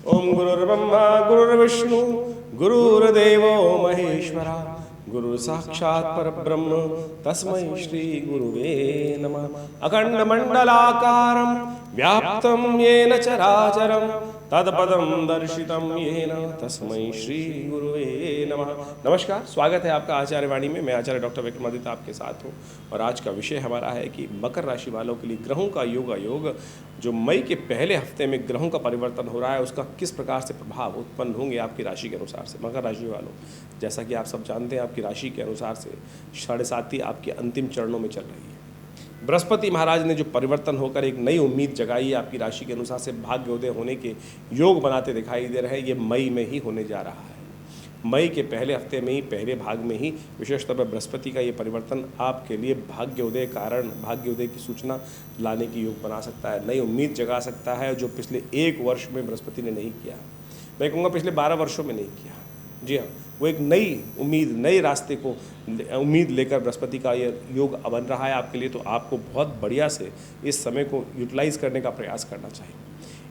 ओम गुरुर्ब्रह्मा गुरुर्विष्णु गुरुर्देवो महेश्वरा गुरु साक्षात् परब्रह्म तस्मै श्री गुरुवे नमः। अखंड मंडलाकारं व्याप्तं येन चराचरं तत्पदं दर्शितं येन तस्मै श्री गुरुवे नमः। नमस्कार, स्वागत है आपका आचार्य वाणी में। मैं आचार्य डॉक्टर विक्रमादित्य आपके साथ हूँ और आज का विषय हमारा है कि मकर राशि वालों के लिए ग्रहों का योग जो मई के पहले हफ्ते में ग्रहों का परिवर्तन हो रहा है उसका किस प्रकार से प्रभाव उत्पन्न होंगे आपकी राशि के अनुसार से। मकर राशि वालों, जैसा कि आप सब जानते हैं, आपकी राशि के अनुसार से 7.5 आपके अंतिम चरणों में चल रही है। बृहस्पति महाराज ने जो परिवर्तन होकर एक नई उम्मीद जगाई है आपकी राशि के अनुसार से, भाग्योदय होने के योग बनाते दिखाई दे रहे हैं। ये मई में ही होने जा रहा है। मई के पहले हफ्ते में ही, पहले भाग में ही विशेष तौर पर बृहस्पति का ये परिवर्तन आपके लिए भाग्योदय की सूचना लाने की योग बना सकता है, नई उम्मीद जगा सकता है जो पिछले 1 वर्ष में बृहस्पति ने नहीं किया। मैं कहूँगा पिछले 12 वर्षों में नहीं किया। जी हाँ, वो एक नई उम्मीद, नए रास्ते को उम्मीद लेकर बृहस्पति का ये योग बन रहा है आपके लिए। तो आपको बहुत बढ़िया से इस समय को यूटिलाइज करने का प्रयास करना चाहिए।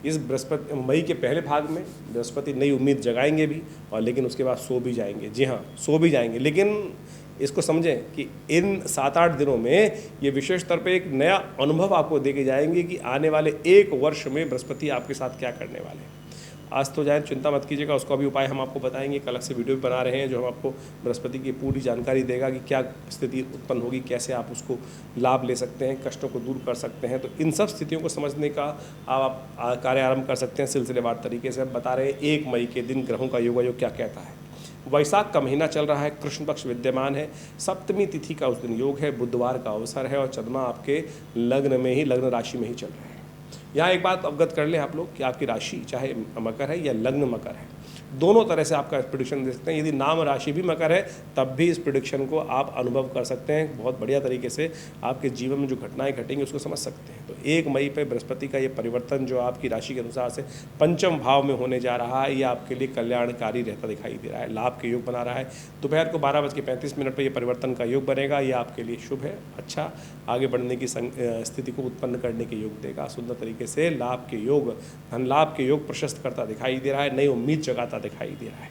इस बृहस्पति मई के पहले भाग में बृहस्पति नई उम्मीद जगाएंगे भी और लेकिन उसके बाद सो भी जाएंगे। जी हाँ, सो भी जाएंगे, लेकिन इसको समझें कि इन 7-8 दिनों में ये विशेष तौर पे एक नया अनुभव आपको दे के जाएंगे कि आने वाले 1 वर्ष में बृहस्पति आपके साथ क्या करने वाले हैं। आज तो जाए, चिंता मत कीजिएगा, उसका भी उपाय हम आपको बताएंगे। कल से वीडियो भी बना रहे हैं जो हम आपको बृहस्पति की पूरी जानकारी देगा कि क्या स्थिति उत्पन्न होगी, कैसे आप उसको लाभ ले सकते हैं, कष्टों को दूर कर सकते हैं। तो इन सब स्थितियों को समझने का आप कार्य आरंभ कर सकते हैं सिलसिलेवार तरीके से। हम बता रहे हैं 1 मई के दिन ग्रहों का योग क्या कहता है। वैशाख का महीना चल रहा है, कृष्ण पक्ष विद्यमान है, सप्तमी तिथि का उस दिन योग है, बुधवार का अवसर है और चंद्रमा आपके लग्न में ही, लग्न राशि में ही चल रहा है। यहाँ एक बात अवगत कर लें आप लोग कि आपकी राशि चाहे मकर है या लग्न मकर है, दोनों तरह से आपका प्रेडिक्शन दे सकते हैं। यदि नाम राशि भी मकर है तब भी इस प्रेडिक्शन को आप अनुभव कर सकते हैं। बहुत बढ़िया तरीके से आपके जीवन में जो घटनाएं घटेंगी उसको समझ सकते हैं। तो 1 मई पे बृहस्पति का ये परिवर्तन जो आपकी राशि के अनुसार से पंचम भाव में होने जा रहा है, ये आपके लिए कल्याणकारी रहता दिखाई दे रहा है, लाभ के योग बना रहा है। दोपहर को 12:35 पर यह परिवर्तन का योग बनेगा। ये आपके लिए शुभ है, अच्छा आगे बढ़ने की स्थिति को उत्पन्न करने के योग देगा। सुंदर तरीके से लाभ के योग, धन लाभ के योग प्रशस्त करता दिखाई दे रहा है, नई उम्मीद जगाता दिखाई दे रहा है।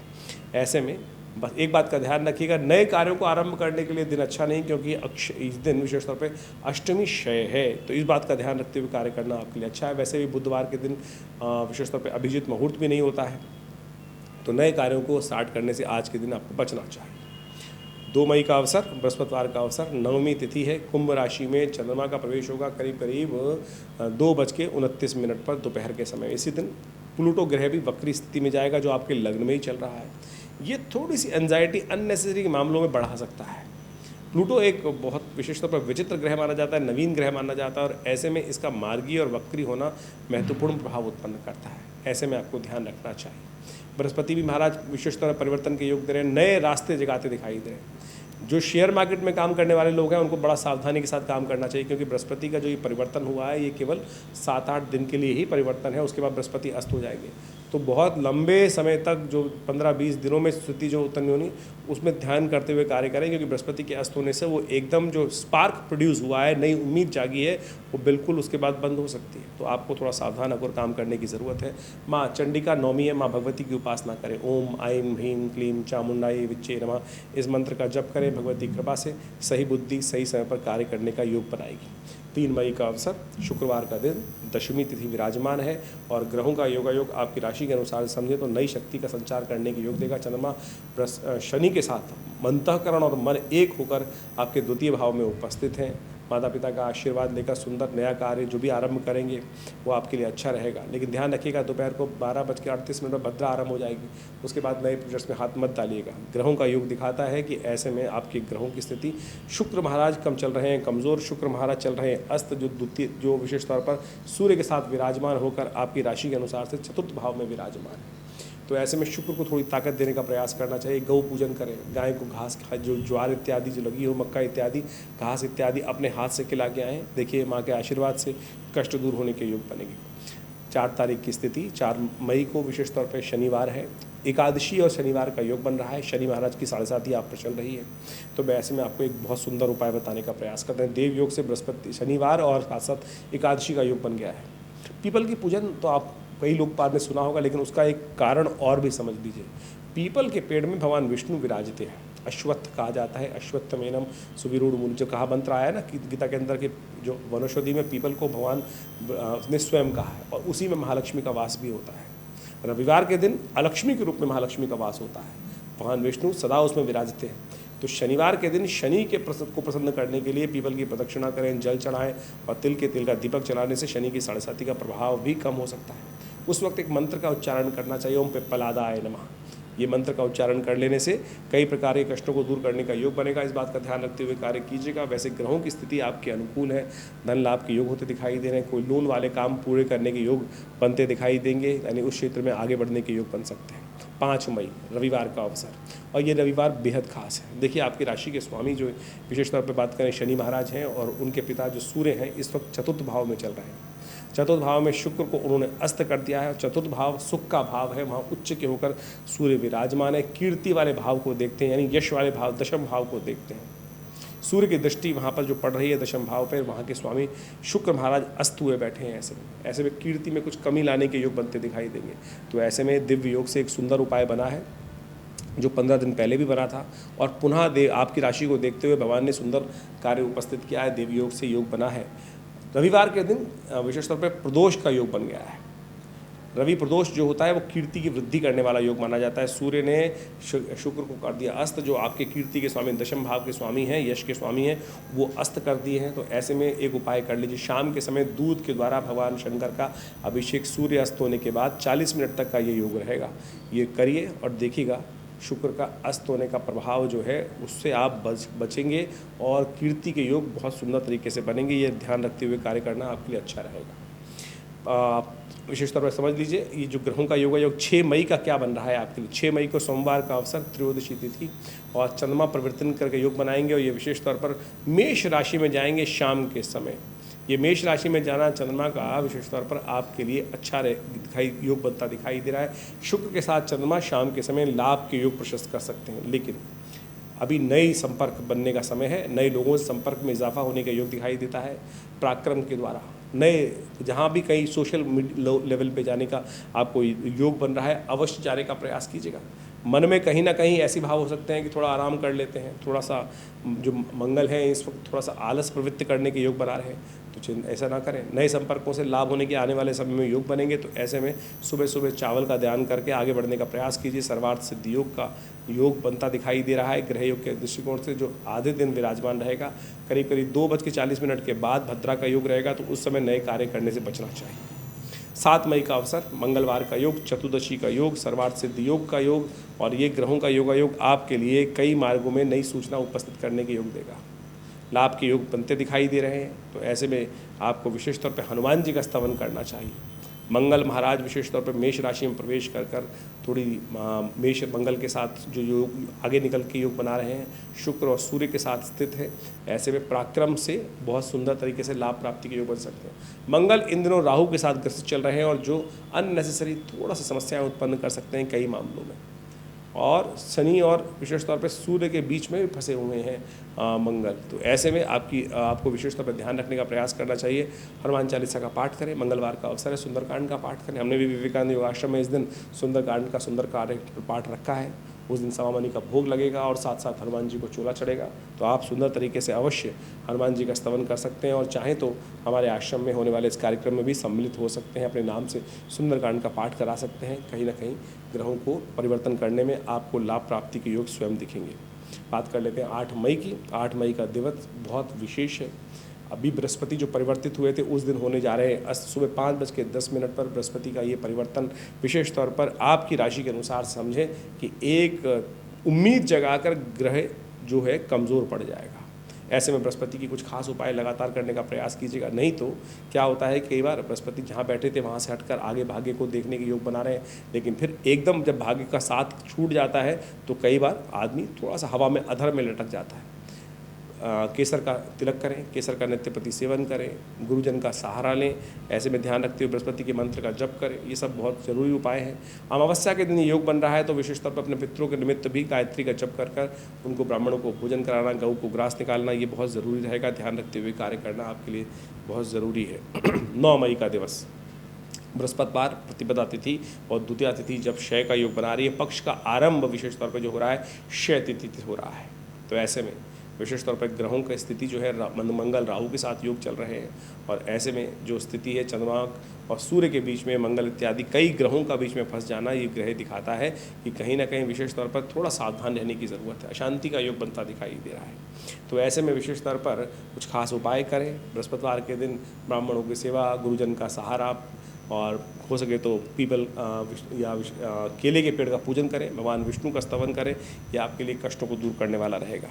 ऐसे में बस एक बात का ध्यान रखिएगा, नए कार्यों को आरंभ करने के लिए दिन अच्छा नहीं, क्योंकि इस दिन विशेष तौर पे अष्टमी क्षय है। तो इस बात का ध्यान रखते हुए कार्य करना आपके लिए अच्छा है। वैसे भी बुधवार के दिन विशेष तौर पे अभिजीत मुहूर्त भी नहीं होता है, तो नए कार्यों को स्टार्ट करने से आज के दिन आपको बचना चाहिए। 2 मई का अवसर, बृहस्पतिवार का अवसर, 9वीं तिथि है, कुंभ राशि में चंद्रमा का प्रवेश होगा करीब 2:29 पर दोपहर के समय। इसी दिन प्लूटो ग्रह भी वक्री स्थिति में जाएगा जो आपके लग्न में ही चल रहा है। ये थोड़ी सी एंजाइटी अननेसेसरी के मामलों में बढ़ा सकता है। प्लूटो एक बहुत विशेष तौर पर विचित्र ग्रह माना जाता है, नवीन ग्रह माना जाता है और ऐसे में इसका मार्गीय और वक्री होना महत्वपूर्ण प्रभाव उत्पन्न करता है। ऐसे में आपको ध्यान रखना चाहिए। बृहस्पति भी महाराज विशेष तौर पर परिवर्तन के योग दे रहे हैं, नए रास्ते जगाते दिखाई दे रहे हैं। जो शेयर मार्केट में काम करने वाले लोग हैं उनको बड़ा सावधानी के साथ काम करना चाहिए, क्योंकि बृहस्पति का जो ये परिवर्तन हुआ है ये केवल 7-8 दिन के लिए ही परिवर्तन है। उसके बाद बृहस्पति अस्त हो जाएंगे। तो बहुत लंबे समय तक जो 15-20 दिनों में स्थिति जो उत्पन्न होनी उसमें ध्यान करते हुए कार्य करें, क्योंकि बृहस्पति के अस्त होने से वो एकदम जो स्पार्क प्रोड्यूस हुआ है, नई उम्मीद जागी है, वो बिल्कुल उसके बाद बंद हो सकती है। तो आपको थोड़ा सावधान होकर काम करने की ज़रूरत है। माँ चंडिका नवमी है, माँ भगवती की उपासना करें। ओम ऐं ह्रीं क्लीं चामुंडायै विच्चे नमः, इस मंत्र का जप करें। भगवती कृपा से सही बुद्धि सही समय पर कार्य करने का योग बनाएगी। 3 मई का अवसर, शुक्रवार का दिन, दशमी तिथि विराजमान है और ग्रहों का योग आपकी राशि के अनुसार समझे तो नई शक्ति का संचार करने के योग देगा। चंद्रमा शनि के साथ अंतःकरण और मन एक होकर आपके द्वितीय भाव में उपस्थित हैं। माता पिता का आशीर्वाद लेकर सुंदर नया कार्य जो भी आरंभ करेंगे वो आपके लिए अच्छा रहेगा। लेकिन ध्यान रखिएगा, दोपहर को 12:38 पर भद्रा आरंभ हो जाएगी, उसके बाद नए प्रोजेक्ट्स में हाथ मत डालिएगा। ग्रहों का योग दिखाता है कि ऐसे में आपके ग्रहों की स्थिति, शुक्र महाराज कम चल रहे हैं, कमज़ोर शुक्र महाराज चल रहे हैं। अस्त जो विशेष तौर पर सूर्य के साथ विराजमान होकर आपकी राशि के अनुसार से चतुर्थ भाव में विराजमान है। तो ऐसे में शुक्र को थोड़ी ताकत देने का प्रयास करना चाहिए। गौ पूजन करें, गाय को घास, जो ज्वार इत्यादि जो लगी हो, मक्का इत्यादि, घास इत्यादि अपने हाथ से खिला के आएँ। देखिए माँ के आशीर्वाद से कष्ट दूर होने के योग बनेंगे। 4 तारीख की स्थिति, 4 मई को विशेष तौर पर शनिवार है, एकादशी और शनिवार का योग बन रहा है। शनि महाराज की 7.5 आप पर चल रही है। तो मैं ऐसे में आपको एक बहुत सुंदर उपाय बताने का प्रयास करते हैं। देव योग से बृहस्पति, शनिवार और साथ साथ एकादशी का योग बन गया है। पीपल की पूजन तो आप कई लोग बाद में सुना होगा, लेकिन उसका एक कारण और भी समझ लीजिए। पीपल के पेड़ में भगवान विष्णु विराजते हैं। अश्वत्थ कहा जाता है, अश्वत्थमेनम सुविरूढ़ मूल, जो कहा मंत्र आया ना कि गीता के अंदर के जो वनौषधि में पीपल को भगवान ने स्वयं कहा है, और उसी में महालक्ष्मी का वास भी होता है। रविवार के दिन अलक्ष्मी के रूप में महालक्ष्मी का वास होता है, भगवान विष्णु सदा उसमें विराजते हैं। तो शनिवार के दिन शनि के को प्रसन्न करने के लिए पीपल की प्रदक्षिणा करें, जल चढ़ाएं, और तिल का दीपक जलाने से शनि की साढ़े का प्रभाव भी कम हो सकता है। उस वक्त एक मंत्र का उच्चारण करना चाहिए, ओम पिप्पलादाय नमः। ये मंत्र का उच्चारण कर लेने से कई प्रकार के कष्टों को दूर करने का योग बनेगा। इस बात का ध्यान रखते हुए कार्य कीजिएगा। वैसे ग्रहों की स्थिति आपके अनुकूल है, धन लाभ के योग होते दिखाई दे रहे हैं, कोई लोन वाले काम पूरे करने के योग बनते दिखाई देंगे, यानी उस क्षेत्र में आगे बढ़ने के योग बन सकते हैं। 5 मई रविवार का अवसर, और ये रविवार बेहद खास है। देखिए, आपकी राशि के स्वामी जो विशेष तौर पर बात करें शनि महाराज हैं, और उनके पिता जो सूर्य हैं इस वक्त चतुर्थ भाव में चल रहे हैं। चतुर्थ भाव में शुक्र को उन्होंने अस्त कर दिया है, और चतुर्थ भाव सुख का भाव है, वहाँ उच्च के होकर सूर्य विराजमान है। कीर्ति वाले भाव को देखते हैं, यानी यश वाले भाव दशम भाव को देखते हैं। सूर्य की दृष्टि वहाँ पर जो पड़ रही है दशम भाव पर, वहाँ के स्वामी शुक्र महाराज अस्त हुए बैठे हैं। ऐसे में कीर्ति में कुछ कमी लाने के योग बनते दिखाई देंगे। तो ऐसे में दिव्य योग से एक सुंदर उपाय बना है, जो 15 दिन पहले भी बना था, और पुनः आपकी राशि को देखते हुए भगवान ने सुंदर कार्य उपस्थित किया है। देव योग से योग बना है। रविवार के दिन विशेष तौर पर प्रदोष का योग बन गया है। रवि प्रदोष जो होता है वो कीर्ति की वृद्धि करने वाला योग माना जाता है। सूर्य ने शुक्र को कर दिया अस्त, जो आपके कीर्ति के स्वामी दशम भाव के स्वामी हैं, यश के स्वामी हैं, वो अस्त कर दिए हैं। तो ऐसे में एक उपाय कर लीजिए, शाम के समय दूध के द्वारा भगवान शंकर का अभिषेक सूर्य अस्त होने के बाद 40 मिनट तक का ये योग रहेगा। ये करिए और देखिएगा शुक्र का अस्त होने का प्रभाव जो है उससे आप बचेंगे, और कीर्ति के योग बहुत सुंदर तरीके से बनेंगे। ये ध्यान रखते हुए कार्य करना आपके लिए अच्छा रहेगा। विशेष तौर पर समझ लीजिए, ये जो ग्रहों का योग है, योग 6 मई का क्या बन रहा है आपके लिए। 6 मई को सोमवार का अवसर, त्रयोदशी तिथि, और चंद्रमा परिवर्तन करके योग बनाएंगे, और ये विशेष तौर पर मेष राशि में जाएंगे शाम के समय। ये मेष राशि में जाना चंद्रमा का विशेष तौर पर आपके लिए अच्छा योग बनता दिखाई दे रहा है। शुक्र के साथ चंद्रमा शाम के समय लाभ के योग प्रशस्त कर सकते हैं, लेकिन अभी नई संपर्क बनने का समय है। नए लोगों से संपर्क में इजाफा होने का योग दिखाई देता है पराक्रम के द्वारा। नए जहाँ भी कहीं सोशल लेवल पे जाने का आपको योग बन रहा है, अवश्य जाने का प्रयास कीजिएगा। मन में कहीं ना कहीं ऐसे भाव हो सकते हैं कि थोड़ा आराम कर लेते हैं, थोड़ा सा जो मंगल है इस वक्त थोड़ा सा आलस प्रवृत्ति करने के योग बना रहे हैं, तो ऐसा ना करें। नए संपर्कों से लाभ होने के आने वाले समय में योग बनेंगे। तो ऐसे में सुबह सुबह चावल का ध्यान करके आगे बढ़ने का प्रयास कीजिए। सर्वार्थ सिद्धि योग का योग बनता दिखाई दे रहा है। ग्रह योग के दृष्टिकोण से जो आधे दिन विराजमान रहेगा, करीब करीब 2:40 के बाद भद्रा का योग रहेगा, तो उस समय नए कार्य करने से बचना चाहिए। 7 मई का अवसर, मंगलवार का योग, चतुर्दशी का योग, सर्वार्थ सिद्धि योग का योग, और ये ग्रहों का योग आपके लिए कई मार्गों में नई सूचना उपस्थित करने के योग देगा। लाभ के योग बनते दिखाई दे रहे हैं। तो ऐसे में आपको विशेष तौर पर हनुमान जी का स्तवन करना चाहिए। मंगल महाराज विशेष तौर पर मेष राशि में प्रवेश कर थोड़ी मेष मंगल के साथ जो योग आगे निकल के योग बना रहे हैं, शुक्र और सूर्य के साथ स्थित है। ऐसे में पराक्रम से बहुत सुंदर तरीके से लाभ प्राप्ति के योग बन सकते हैं। मंगल इन दिनों राहु के साथ ग्रसित चल रहे हैं, और जो अननेसेसरी थोड़ा सा समस्याएं उत्पन्न कर सकते हैं कई मामलों में। और शनि और विशेष तौर पर सूर्य के बीच में भी फंसे हुए हैं मंगल। तो ऐसे में आपको विशेष तौर पर ध्यान रखने का प्रयास करना चाहिए। हनुमान चालीसा का पाठ करें, मंगलवार का अवसर है, सुंदरकांड का पाठ करें। हमने भी विवेकानंद योगाश्रम में इस दिन सुंदरकांड का सुंदर कार्य पाठ रखा है। उस दिन सवामनी का भोग लगेगा, और साथ साथ हनुमान जी को चोला चढ़ेगा। तो आप सुंदर तरीके से अवश्य हनुमान जी का स्तवन कर सकते हैं, और चाहें तो हमारे आश्रम में होने वाले इस कार्यक्रम में भी सम्मिलित हो सकते हैं। अपने नाम से सुंदरकांड का पाठ करा सकते हैं। कहीं ना कहीं ग्रहों को परिवर्तन करने में आपको लाभ प्राप्ति के योग स्वयं दिखेंगे। बात कर लेते हैं 8 मई की। 8 मई का दिवस बहुत विशेष है। अभी बृहस्पति जो परिवर्तित हुए थे उस दिन होने जा रहे हैं सुबह 5:10 पर बृहस्पति का ये परिवर्तन विशेष तौर पर आपकी राशि के अनुसार समझें कि एक उम्मीद जगाकर ग्रह जो है कमज़ोर पड़ जाएगा। ऐसे में बृहस्पति की कुछ खास उपाय लगातार करने का प्रयास कीजिएगा। नहीं तो क्या होता है, कई बार बृहस्पति जहाँ बैठे थे वहाँ से हटकर आगे भाग्य को देखने के योग बना रहे हैं, लेकिन फिर एकदम जब भाग्य का साथ छूट जाता है तो कई बार आदमी थोड़ा सा हवा में अधर में लटक जाता है। केसर का तिलक करें, केसर का नित्य प्रति सेवन करें, गुरुजन का सहारा लें। ऐसे में ध्यान रखते हुए बृहस्पति के मंत्र का जप करें। ये सब बहुत जरूरी उपाय हैं। अमावस्या के दिन योग बन रहा है, तो विशेष तौर पर अपने पितरों के निमित्त भी गायत्री का जप कर उनको ब्राह्मणों को भोजन कराना, गऊ को ग्रास निकालना, ये बहुत ज़रूरी रहेगा। ध्यान रखते हुए कार्य करना आपके लिए बहुत ज़रूरी है। 9 मई का दिवस, बृहस्पतिवार प्रतिपदा तिथि और द्वितीया तिथि जब क्षय का योग बना रही है, पक्ष का आरंभ विशेष तौर पर जो हो रहा है क्षय तिथि हो रहा है। तो ऐसे में विशेष तौर पर ग्रहों की स्थिति जो है मंगल राहु के साथ योग चल रहे हैं, और ऐसे में जो स्थिति है चंद्रमा और सूर्य के बीच में, मंगल इत्यादि कई ग्रहों का बीच में फंस जाना, ये ग्रह दिखाता है कि कहीं ना कहीं विशेष तौर पर थोड़ा सावधान रहने की ज़रूरत है। अशांति का योग बनता दिखाई दे रहा है। तो ऐसे में विशेष तौर पर कुछ खास उपाय करें। बृहस्पतिवार के दिन ब्राह्मणों की सेवा, गुरुजन का सहारा, और हो सके तो पीपल या केले के पेड़ का पूजन करें, भगवान विष्णु का स्तवन करें, यह आपके लिए कष्टों को दूर करने वाला रहेगा।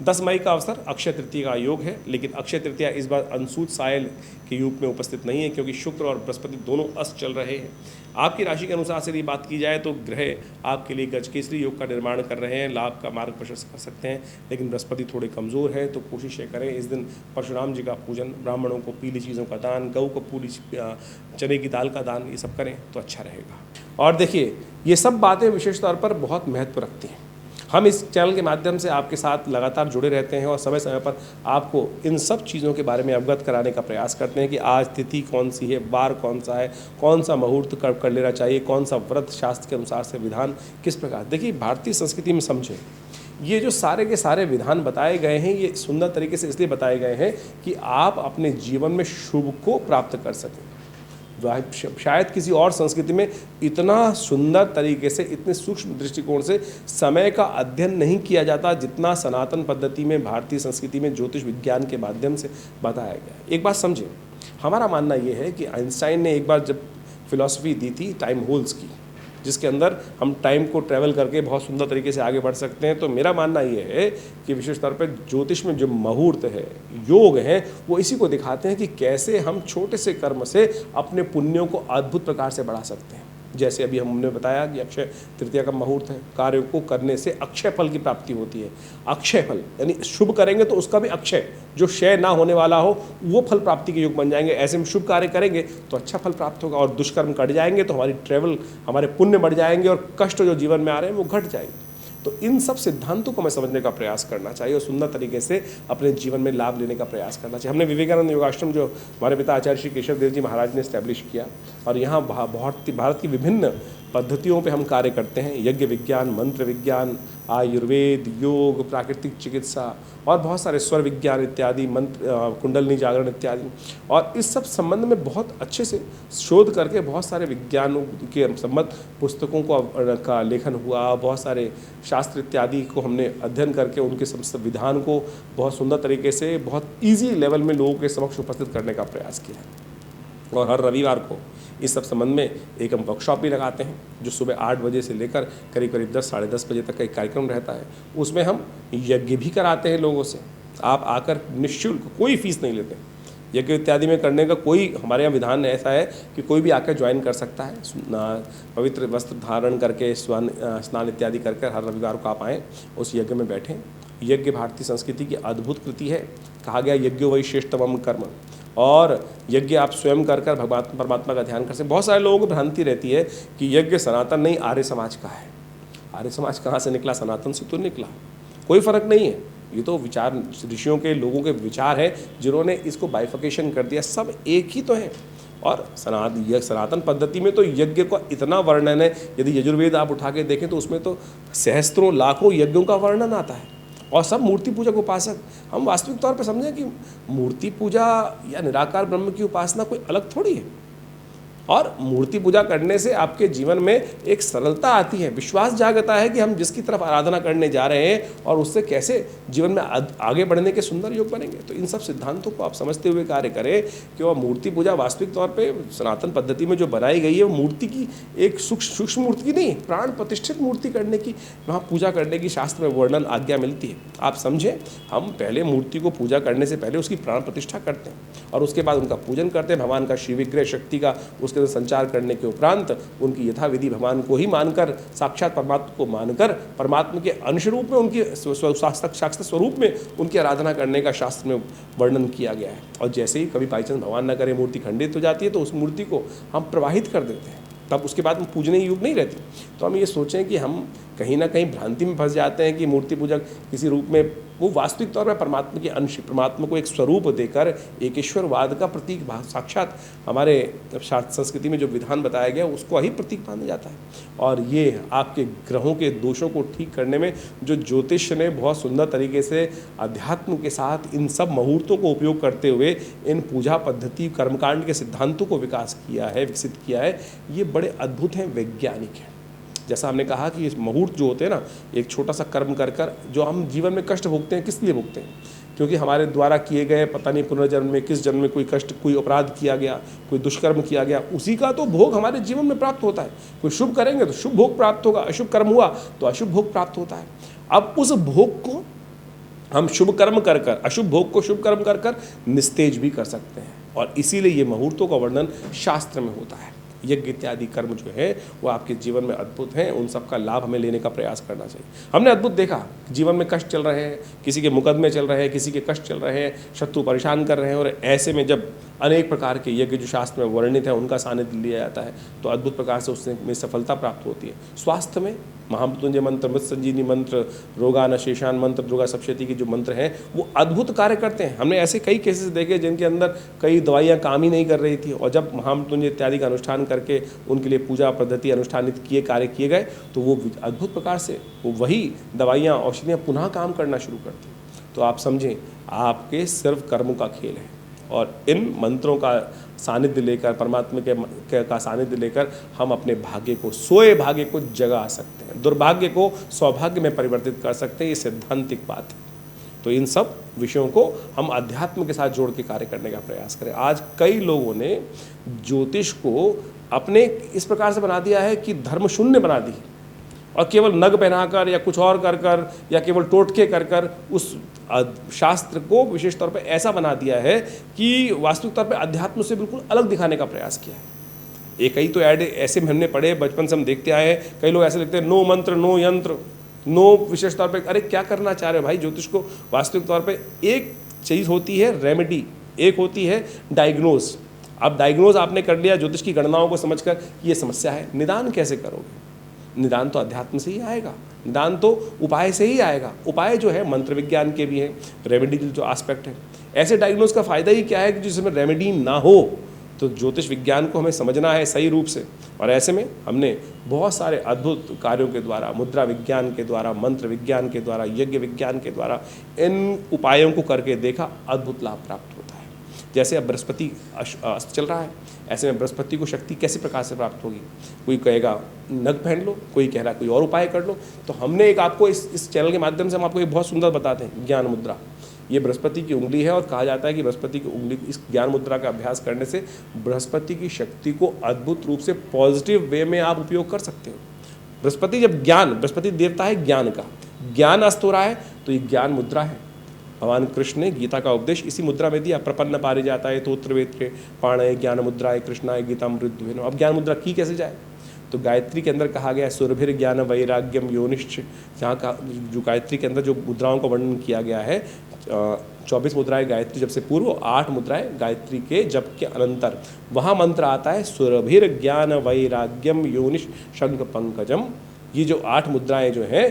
10 मई का अवसर अक्षय तृतीया का योग है, लेकिन अक्षय तृतीया इस बार अंशुत सायल के योग में उपस्थित नहीं है, क्योंकि शुक्र और बृहस्पति दोनों अस्त चल रहे हैं। आपकी राशि के अनुसार से यदि बात की जाए तो ग्रह आपके लिए गजकेसरी योग का निर्माण कर रहे हैं, लाभ का मार्ग प्रशस्त कर सकते हैं, लेकिन बृहस्पति थोड़े कमज़ोर है। तो कोशिश करें इस दिन परशुराम जी का पूजन, ब्राह्मणों को पीली चीज़ों का दान, गऊ को पूरी चने की दाल का दान, ये सब करें तो अच्छा रहेगा। और देखिए, ये सब बातें विशेष तौर पर बहुत महत्व रखती हैं। हम इस चैनल के माध्यम से आपके साथ लगातार जुड़े रहते हैं और समय समय पर आपको इन सब चीज़ों के बारे में अवगत कराने का प्रयास करते हैं कि आज तिथि कौन सी है, वार कौन सा है, कौन सा मुहूर्त कब कर लेना चाहिए, कौन सा व्रत शास्त्र के अनुसार से विधान किस प्रकार। देखिए, भारतीय संस्कृति में समझें, ये जो सारे के सारे विधान बताए गए हैं, ये सुंदर तरीके से इसलिए बताए गए हैं कि आप अपने जीवन में शुभ को प्राप्त कर सकें। शायद किसी और संस्कृति में इतना सुंदर तरीके से, इतने सूक्ष्म दृष्टिकोण से समय का अध्ययन नहीं किया जाता जितना सनातन पद्धति में, भारतीय संस्कृति में ज्योतिष विज्ञान के माध्यम से बताया गया। एक बात समझें, हमारा मानना ये है कि आइंस्टाइन ने एक बार जब फिलॉसफी दी थी टाइम होल्स की, जिसके अंदर हम टाइम को ट्रैवल करके बहुत सुंदर तरीके से आगे बढ़ सकते हैं, तो मेरा मानना ये है कि विशेष तौर पर ज्योतिष में जो मुहूर्त है, योग हैं, वो इसी को दिखाते हैं कि कैसे हम छोटे से कर्म से अपने पुण्यों को अद्भुत प्रकार से बढ़ा सकते हैं। जैसे अभी हमने बताया कि अक्षय तृतीया का मुहूर्त है, कार्य को करने से अक्षय फल की प्राप्ति होती है। अक्षय फल यानी शुभ करेंगे तो उसका भी अक्षय, जो क्षय ना होने वाला हो, वो फल प्राप्ति के योग बन जाएंगे। ऐसे में शुभ कार्य करेंगे तो अच्छा फल प्राप्त होगा, और दुष्कर्म कट जाएंगे तो हमारी ट्रैवल, हमारे पुण्य बढ़ जाएंगे, और कष्ट जो जीवन में आ रहे हैं वो घट जाएंगे। तो इन सब सिद्धांतों को हमें समझने का प्रयास करना चाहिए और सुंदर तरीके से अपने जीवन में लाभ लेने का प्रयास करना चाहिए। हमने विवेकानंद योगाश्रम, जो हमारे पिता आचार्य श्री केशव देव जी महाराज ने इस्टेब्लिश किया, और यहाँ भारत की विभिन्न पद्धतियों पे हम कार्य करते हैं। यज्ञ विज्ञान, मंत्र विज्ञान, आयुर्वेद, योग, प्राकृतिक चिकित्सा और बहुत सारे स्वर विज्ञान इत्यादि, मंत्र, कुंडलनी जागरण इत्यादि। और इस सब संबंध में बहुत अच्छे से शोध करके बहुत सारे विज्ञानों के संबंध पुस्तकों का लेखन हुआ, बहुत सारे शास्त्र इत्यादि को हमने अध्ययन करके उनके संविधान को बहुत सुंदर तरीके से, बहुत ईजी लेवल में लोगों के समक्ष उपस्थित करने का प्रयास किया। और हर रविवार को इस सब संबंध में एक हम वर्कशॉप भी लगाते हैं, जो सुबह 8 बजे से लेकर करीब करीब 10 साढ़े 10 बजे तक का एक कार्यक्रम रहता है। उसमें हम यज्ञ भी कराते हैं लोगों से। आप आकर निःशुल्क, कोई फीस नहीं लेते। यज्ञ इत्यादि में करने का कोई हमारे यहाँ विधान ऐसा है कि कोई भी आकर ज्वाइन कर सकता है। पवित्र वस्त्र धारण करके, स्नान इत्यादि करके हर रविवार को आप आएँ, उस यज्ञ में बैठें। यज्ञ भारतीय संस्कृति की अद्भुत कृति है। कहा गया यज्ञो वही श्रेष्ठतम कर्म, और यज्ञ आप स्वयं कर कर भगवान परमात्मा का ध्यान कर सकते। बहुत सारे लोगों को भ्रांति रहती है कि यज्ञ सनातन नहीं, आर्य समाज का है। आर्य समाज कहाँ से निकला? सनातन से तो निकला। कोई फर्क नहीं है, ये तो विचार ऋषियों के, लोगों के विचार है जिन्होंने इसको बाइफिकेशन कर दिया। सब एक ही तो है। और सनातन पद्धति में तो यज्ञ का इतना वर्णन है, यदि यजुर्वेद आप उठा के देखें तो उसमें तो सहस्त्रों लाखों यज्ञों का वर्णन आता है, और सब मूर्ति पूजा को उपासक। हम वास्तविक तौर पर समझें कि मूर्ति पूजा या निराकार ब्रह्म की उपासना कोई अलग थोड़ी है। और मूर्ति पूजा करने से आपके जीवन में एक सरलता आती है, विश्वास जागता है कि हम जिसकी तरफ आराधना करने जा रहे हैं और उससे कैसे जीवन में आगे बढ़ने के सुंदर योग बनेंगे। तो इन सब सिद्धांतों को आप समझते हुए कार्य करें कि वह मूर्ति पूजा वास्तविक तौर पे सनातन पद्धति में जो बनाई गई है, वो मूर्ति की एक सूक्ष्म मूर्ति की नहीं, प्राण प्रतिष्ठित मूर्ति करने की, वहाँ पूजा करने की शास्त्र में वर्णन आज्ञा मिलती है। आप समझें, हम पहले मूर्ति को पूजा करने से पहले उसकी प्राण प्रतिष्ठा करते हैं और उसके बाद उनका पूजन करते हैं, भगवान का श्री विग्रह शक्ति का उसके संचार करने के उपरांत उनकी यथाविधि भगवान को ही मानकर, साक्षात परमात्मा को मानकर, परमात्मा के अंश रूप में, उनकी साक्षात स्वरूप में उनकी आराधना करने का शास्त्र में वर्णन किया गया है। और जैसे ही कभी बाई चांस भगवान न करे मूर्ति खंडित हो जाती है, तो उस मूर्ति को हम प्रवाहित कर देते हैं। तब उसके बाद में पूजने की युग नहीं रहती। तो हम ये सोचें कि हम कहीं ना कहीं भ्रांति में फंस जाते हैं कि मूर्ति पूजक किसी रूप में, वो वास्तविक तौर पर परमात्मा की अंश, परमात्मा को एक स्वरूप देकर एकेश्वरवाद का प्रतीक साक्षात हमारे संस्कृति में जो विधान बताया गया उसको ही प्रतीक माना जाता है। और ये आपके ग्रहों के दोषों को ठीक करने में जो ज्योतिष ने बहुत सुंदर तरीके से अध्यात्म के साथ इन सब मुहूर्तों को उपयोग करते हुए इन पूजा पद्धति कर्मकांड के सिद्धांतों को विकास किया है, विकसित किया है, ये बड़े अद्भुत हैं, वैज्ञानिक हैं। जैसा हमने कहा कि इस मुहूर्त जो होते हैं ना, एक छोटा सा कर्म कर कर जो हम जीवन में कष्ट भोगते हैं, किस लिए भोगते हैं? क्योंकि हमारे द्वारा किए गए पता नहीं पुनर्जन्म में किस जन्म में कोई कष्ट, कोई अपराध किया गया, कोई दुष्कर्म किया गया, उसी का तो भोग हमारे जीवन में प्राप्त होता है। कोई शुभ करेंगे तो शुभ भोग प्राप्त होगा, अशुभ कर्म हुआ तो अशुभ भोग प्राप्त होता है। अब उस भोग को हम शुभ कर्म कर कर, अशुभ भोग को शुभ कर्म कर कर निस्तेज भी कर सकते हैं। और इसीलिए ये मुहूर्तों का वर्णन शास्त्र में होता है। यज्ञ इत्यादि कर्म जो है वो आपके जीवन में अद्भुत हैं, उन सब का लाभ हमें लेने का प्रयास करना चाहिए। हमने अद्भुत देखा, जीवन में कष्ट चल रहे हैं, किसी के मुकदमे चल रहे हैं, किसी के कष्ट चल रहे हैं, शत्रु परेशान कर रहे हैं, और ऐसे में जब अनेक प्रकार के यज्ञ जो शास्त्र में वर्णित है उनका सानिध्य लिया जाता है तो अद्भुत प्रकार से उसमें सफलता प्राप्त होती है। स्वास्थ्य में महामृत्युंजय मंत्र, मृत संजीवनी मंत्र, रोगान शेषान मंत्र, दुर्गा सप्तशती के जो मंत्र हैं वो अद्भुत कार्य करते हैं। हमने ऐसे कई केसेस देखे जिनके अंदर कई दवाइयाँ काम ही नहीं कर रही थी, और जब महामृत्युंजय इत्यादि का अनुष्ठान करके उनके लिए पूजा पद्धति अनुष्ठानित किए, कार्य किए गए, तो वो अद्भुत प्रकार से वो वही दवाइयाँ औषधियाँ पुनः काम करना शुरू करती। तो आप समझें, आपके सिर्फ कर्मों का खेल है, और इन मंत्रों का सानिध्य लेकर, परमात्मा का सानिध्य लेकर हम अपने भाग्य को, सोए भाग्य को जगा सकते हैं, दुर्भाग्य को सौभाग्य में परिवर्तित कर सकते हैं। ये सिद्धांतिक बात है। तो इन सब विषयों को हम अध्यात्म के साथ जोड़ के कार्य करने का प्रयास करें। आज कई लोगों ने ज्योतिष को अपने इस प्रकार से बना दिया है कि धर्म शून्य बना दी, और केवल नग पहनाकर या कुछ और कर कर या केवल टोटके कर कर उस शास्त्र को विशेष तौर पे ऐसा बना दिया है कि वास्तविक तौर पे अध्यात्म से बिल्कुल अलग दिखाने का प्रयास किया है। एक कई तो ऐड ऐसे में हमने पढ़े, बचपन से हम देखते आए हैं, कई लोग ऐसे लिखते हैं नो मंत्र नो यंत्र नो विशेष तौर पे। अरे क्या करना चाह रहे हो भाई? ज्योतिष को वास्तविक तौर पे एक चीज़ होती है रेमेडी, एक होती है डायग्नोज। अब डायग्नोज आपने कर लिया ज्योतिष की गणनाओं को समझकर ये समस्या है, निदान कैसे करोगे? निदान तो अध्यात्म से ही आएगा, निदान तो उपाय से ही आएगा। उपाय जो है मंत्र विज्ञान के भी हैं, रेमेडी जो आस्पेक्ट है। ऐसे डायग्नोज का फ़ायदा ही क्या है कि जिसमें रेमेडी ना हो, तो ज्योतिष विज्ञान को हमें समझना है सही रूप से। और ऐसे में हमने बहुत सारे अद्भुत कार्यों के द्वारा, मुद्रा विज्ञान के द्वारा, मंत्र विज्ञान के द्वारा, यज्ञ विज्ञान के द्वारा इन उपायों को करके देखा, अद्भुत लाभ प्राप्त होता है। जैसे अब बृहस्पति अस्त चल रहा है, ऐसे में बृहस्पति को शक्ति कैसे प्रकार से प्राप्त होगी? कोई कहेगा नग पहन लो, कोई कह रहा है कोई और उपाय कर लो। तो हमने एक आपको इस चैनल के माध्यम से हम आपको एक बहुत सुंदर बताते हैं, ज्ञान मुद्रा। ये बृहस्पति की उंगली है, और कहा जाता है कि बृहस्पति की उंगली, इस ज्ञान मुद्रा का अभ्यास करने से बृहस्पति की शक्ति को अद्भुत रूप से पॉजिटिव वे में आप उपयोग कर सकते हो। बृहस्पति जब ज्ञान, बृहस्पति देवता है ज्ञान का, ज्ञान अस्त हो रहा है तो ये ज्ञान मुद्रा है। भगवान कृष्ण ने गीता का उपदेश इसी मुद्रा में दिया, प्रपन्न पारिजाताय तोत्र वेत्रे पाणय ज्ञान मुद्राय कृष्णाय गीतामृत। अब ज्ञान मुद्रा की कैसे जाए? तो गायत्री के अंदर कहा गया सुरभिर ज्ञान वैराग्यम योनिश्च, जहाँ का जो गायत्री के अंदर जो मुद्राओं का वर्णन किया गया है, 24 मुद्राएं गायत्री जब से पूर्व, 8 मुद्राएं गायत्री के जब के अनंतर, वहाँ मंत्र आता है सुरभिर ज्ञान वैराग्यम योनिश शंख पंकजम। ये जो 8 मुद्राएं जो हैं,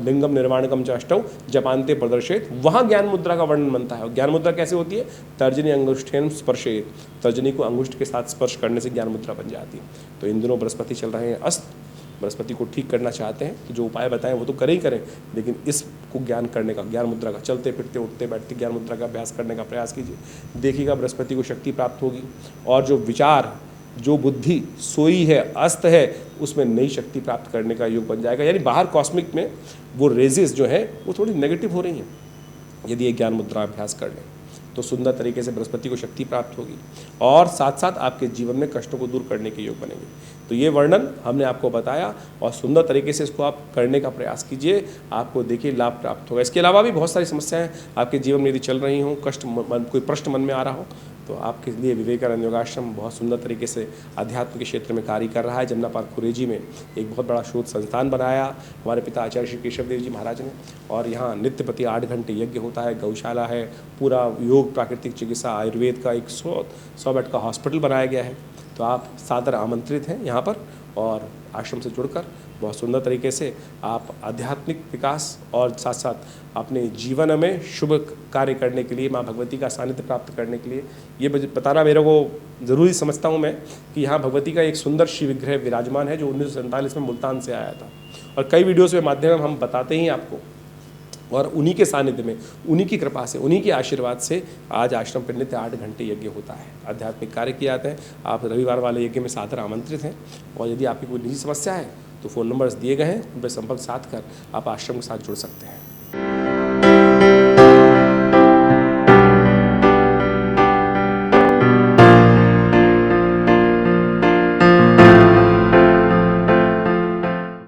लिंगम निर्वाणकम च अष्टौ जपान्ते प्रदर्शित, वहाँ ज्ञान मुद्रा का वर्णन बनता है। और ज्ञान मुद्रा कैसे होती है? तर्जनी अंगुष्ठेन स्पर्शेत, तर्जनी को अंगुष्ठ के साथ स्पर्श करने से ज्ञान मुद्रा बन जाती है। तो इन दिनों बृहस्पति चल रहे हैं अस्त, बृहस्पति को ठीक करना चाहते हैं तो जो उपाय बताएं वो तो करें ही करें, लेकिन इसको ज्ञान करने का, ज्ञान मुद्रा का, चलते फिरते उठते बैठते ज्ञान मुद्रा का अभ्यास करने का प्रयास कीजिए। देखिएगा बृहस्पति को शक्ति प्राप्त होगी, और जो विचार, जो बुद्धि सोई है, अस्त है, उसमें नई शक्ति प्राप्त करने का योग बन जाएगा। यानी बाहर कॉस्मिक में वो रेजेस जो है वो थोड़ी नेगेटिव हो रही हैं। यदि ये ज्ञान मुद्रा अभ्यास कर लें तो सुंदर तरीके से बृहस्पति को शक्ति प्राप्त होगी, और साथ साथ आपके जीवन में कष्टों को दूर करने के योग बनेंगे। तो ये वर्णन हमने आपको बताया, और सुंदर तरीके से इसको आप करने का प्रयास कीजिए, आपको देखिए लाभ प्राप्त होगा। इसके अलावा भी बहुत सारी समस्याएं आपके जीवन में यदि चल रही हों, कष्ट कोई प्रश्न मन में आ रहा हो, तो आपके लिए विवेकानंद योगाश्रम बहुत सुंदर तरीके से अध्यात्म के क्षेत्र में कार्य कर रहा है। जमुना पार्क खुरेजी में एक बहुत बड़ा शोध संस्थान बनाया हमारे पिता आचार्य श्री केशव देव जी महाराज ने, और यहाँ नित्य प्रति 8 घंटे यज्ञ होता है, गौशाला है, पूरा योग प्राकृतिक चिकित्सा आयुर्वेद का एक 100 बेड का हॉस्पिटल बनाया गया है। तो आप सादर आमंत्रित हैं यहाँ पर, और आश्रम से जुड़कर बहुत सुंदर तरीके से आप आध्यात्मिक विकास और साथ साथ अपने जीवन में शुभ कार्य करने के लिए, माँ भगवती का सानिध्य प्राप्त करने के लिए, ये बताना मेरे को ज़रूरी समझता हूँ मैं कि यहाँ भगवती का एक सुंदर शिव विग्रह विराजमान है जो 1947 में मुल्तान से आया था, और कई वीडियोज़ के माध्यम में हम बताते ही आपको, और उन्हीं के सानिध्य में, उन्हीं की कृपा से, उन्हीं के आशीर्वाद से आज आश्रम पर नित्य 8 घंटे यज्ञ होता है, आध्यात्मिक कार्य किए जाते हैं। आप रविवार वाले यज्ञ में सादर आमंत्रित हैं, और यदि आपकी कोई निजी समस्या है तो फ़ोन नंबर्स दिए गए हैं, उन पर संपर्क साध कर आप आश्रम के साथ जुड़ सकते हैं।